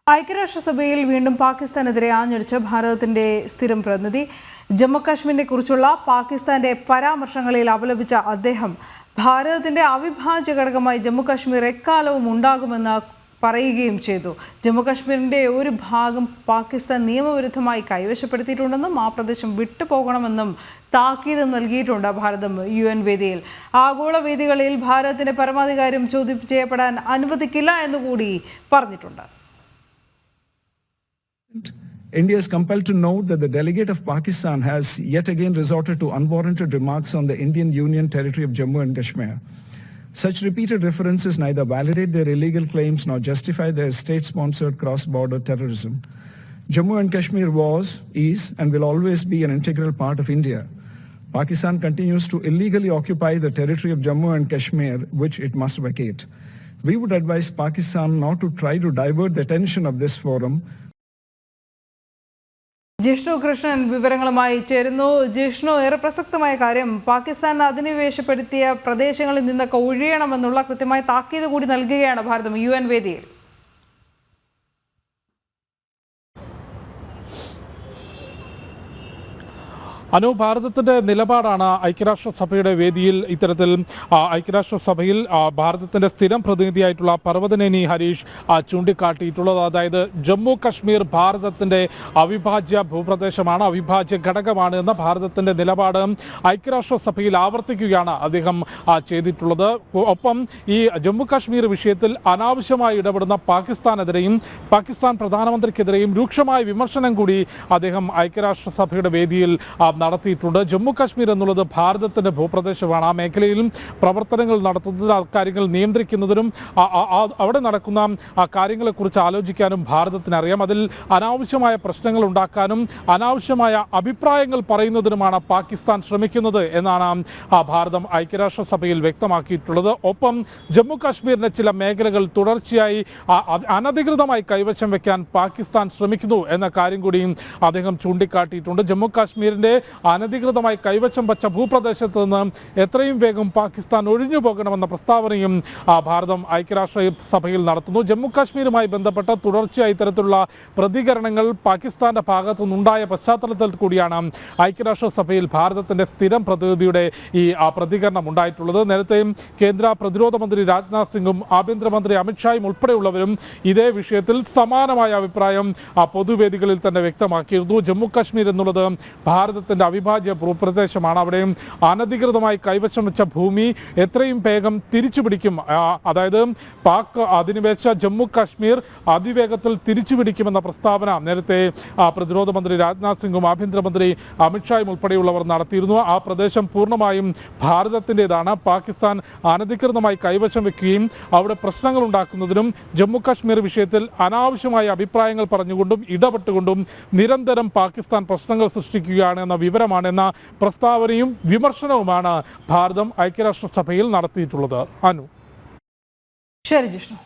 ഐക്യരാഷ്ട്രസഭയിൽ വീണ്ടും പാകിസ്ഥാനെതിരെ ആഞ്ഞടിച്ച ഭാരതത്തിന്റെ സ്ഥിരം പ്രതിനിധി ജമ്മുകാശ്മീരിനെ കുറിച്ചുള്ള പാകിസ്ഥാന്റെ പരാമർശങ്ങളിൽ അപലപിച്ച അദ്ദേഹം ഭാരതത്തിന്റെ അവിഭാജ്യ ഘടകമായി ജമ്മുകാശ്മീർ എക്കാലവും ഉണ്ടാകുമെന്ന് പറയുകയും ചെയ്തു. ജമ്മുകാശ്മീരിന്റെ ഒരു ഭാഗം പാകിസ്ഥാൻ നിയമവിരുദ്ധമായി കൈവശപ്പെടുത്തിയിട്ടുണ്ടെന്നും ആ പ്രദേശം വിട്ടുപോകണമെന്നും താക്കീത് നൽകിയിട്ടുണ്ട് ഭാരതം UN വേദിയിൽ. ആഗോള വേദികളിൽ ഭാരതത്തിന്റെ പരമാധികാരം ചോദ്യം ചെയ്യപ്പെടാൻ അനുവദിക്കില്ല എന്നുകൂടി പറഞ്ഞിട്ടുണ്ട്. India is compelled to note that the delegate of Pakistan has yet again resorted to unwarranted remarks on the Indian Union territory of Jammu and Kashmir. Such repeated references neither validate their illegal claims nor justify their state-sponsored cross-border terrorism. Jammu and Kashmir was, is, and will always be an integral part of India. Pakistan continues to illegally occupy the territory of Jammu and Kashmir, which it must vacate. We would advise Pakistan not to try to divert the attention of this forum. Jishnu Krishnan വിവരങ്ങളുമായി ചേരുന്നു. ജിഷ്ണു, ഏറെ പ്രസക്തമായ കാര്യം, പാകിസ്ഥാൻ അധിനിവേശപ്പെടുത്തിയ പ്രദേശങ്ങളിൽ നിന്നൊക്കെ ഒഴിയണമെന്നുള്ള കൃത്യമായ താക്കീത് കൂടി നൽകുകയാണ് ഭാരതം UN വേദിയിൽ. ഭാരതത്തിന്റെ നിലപാടാണ് ഐക്യരാഷ്ട്രസഭയുടെ വേദിയിൽ ഇത്തരത്തിൽ ഐക്യരാഷ്ട്രസഭയിൽ ഭാരതത്തിന്റെ സ്ഥിരം പ്രതിനിധിയായിട്ടുള്ള പർവതനേനി ഹരീഷ് ചൂണ്ടിക്കാട്ടിയിട്ടുള്ളത്. അതായത് ജമ്മു കശ്മീർ ഭാരതത്തിന്റെ അവിഭാജ്യ ഭൂപ്രദേശമാണ്, അവിഭാജ്യ ഘടകമാണ് എന്ന ഭാരതത്തിന്റെ നിലപാട് ഐക്യരാഷ്ട്രസഭയിൽ ആവർത്തിക്കുകയാണ് അദ്ദേഹം ചെയ്തിട്ടുള്ളത്. ഒപ്പം ഈ ജമ്മു കാശ്മീർ വിഷയത്തിൽ അനാവശ്യമായി ഇടപെടുന്ന പാകിസ്ഥാനെതിരെയും പാകിസ്ഥാൻ പ്രധാനമന്ത്രിക്കെതിരെയും രൂക്ഷമായ വിമർശനം കൂടി അദ്ദേഹം ഐക്യരാഷ്ട്രസഭയുടെ വേദിയിൽ നടത്തിയിട്ടുണ്ട്. ജമ്മു കാശ്മീർ എന്നുള്ളത് ഭാരതത്തിന്റെ ഭൂപ്രദേശമാണ്. ആ മേഖലയിലും പ്രവർത്തനങ്ങൾ നടത്തുന്നത്, കാര്യങ്ങൾ നിയന്ത്രിക്കുന്നതിനും അവിടെ നടക്കുന്ന കാര്യങ്ങളെക്കുറിച്ച് ആലോചിക്കാനും ഭാരതത്തിനറിയാം. അതിൽ അനാവശ്യമായ പ്രശ്നങ്ങൾ ഉണ്ടാക്കാനും അനാവശ്യമായ അഭിപ്രായങ്ങൾ പറയുന്നതിനുമാണ് പാകിസ്ഥാൻ ശ്രമിക്കുന്നത് എന്നാണ് ഭാരതം ഐക്യരാഷ്ട്രസഭയിൽ വ്യക്തമാക്കിയിട്ടുള്ളത്. ഒപ്പം ജമ്മു കാശ്മീരിന്റെ ചില മേഖലകൾ തുടർച്ചയായി അനധികൃതമായി കൈവശം വെക്കാൻ പാകിസ്ഥാൻ ശ്രമിക്കുന്നു എന്ന കാര്യം കൂടിയും അദ്ദേഹം ചൂണ്ടിക്കാട്ടിയിട്ടുണ്ട്. ജമ്മു കാശ്മീരിന്റെ അനധികൃതമായി കൈവശം വച്ച ഭൂപ്രദേശത്ത് നിന്ന് എത്രയും വേഗം പാകിസ്ഥാൻ ഒഴിഞ്ഞു പോകണമെന്ന പ്രസ്താവനയും ഭാരതം ഐക്യരാഷ്ട്രസഭയിൽ നടത്തുന്നു. ജമ്മു കാശ്മീരുമായി ബന്ധപ്പെട്ട തുടർച്ചയായി ഇത്തരത്തിലുള്ള പ്രതികരണങ്ങൾ പാകിസ്ഥാന്റെ ഭാഗത്തു നിന്നുണ്ടായ പശ്ചാത്തലത്തിൽ കൂടിയാണ് ഐക്യരാഷ്ട്രസഭയിൽ ഭാരതത്തിന്റെ സ്ഥിരം പ്രതിനിധിയുടെ ഈ പ്രതികരണം ഉണ്ടായിട്ടുള്ളത്. നേരത്തെയും കേന്ദ്ര പ്രതിരോധ മന്ത്രി രാജ്നാഥ് സിംഗും ആഭ്യന്തരമന്ത്രി അമിത്ഷായും ഉൾപ്പെടെയുള്ളവരും ഇതേ വിഷയത്തിൽ സമാനമായ അഭിപ്രായം പൊതുവേദികളിൽ തന്നെ വ്യക്തമാക്കിയിരുന്നു. ജമ്മു കാശ്മീർ എന്നുള്ളത് ഭാരതത്തിന്റെ അവിഭാജ്യ ഭൂപ്രദേശമാണ്. അവിടെയും അനധികൃതമായി കൈവശം വെച്ച ഭൂമി എത്രയും വേഗം തിരിച്ചുപിടിക്കും, അതായത് പാക് അധിനിവേശ ജമ്മു കാശ്മീർ അതിവേഗത്തിൽ തിരിച്ചുപിടിക്കുമെന്ന പ്രസ്താവന നേരത്തെ പ്രതിരോധ മന്ത്രി രാജ്നാഥ് സിംഗും ആഭ്യന്തരമന്ത്രി അമിത്ഷായും ഉൾപ്പെടെയുള്ളവർ നടത്തിയിരുന്നു. ആ പ്രദേശം പൂർണ്ണമായും ഭാരതത്തിൻ്റെതാണ്. പാകിസ്ഥാൻ അനധികൃതമായി കൈവശം വെക്കുകയും അവിടെ പ്രശ്നങ്ങൾ ഉണ്ടാക്കുന്നതിനും ജമ്മു കാശ്മീർ വിഷയത്തിൽ അനാവശ്യമായ അഭിപ്രായങ്ങൾ പറഞ്ഞുകൊണ്ടും ഇടപെട്ടുകൊണ്ടും നിരന്തരം പാകിസ്ഥാൻ പ്രശ്നങ്ങൾ സൃഷ്ടിക്കുകയാണ് എന്ന വിവരമാണെന്ന പ്രസ്താവനയും വിമർശനവുമാണ് ഭാരതം ഐക്യരാഷ്ട്രസഭയിൽ നടത്തിയിട്ടുള്ളത്. അനു. ശരി ജിഷ്ണു.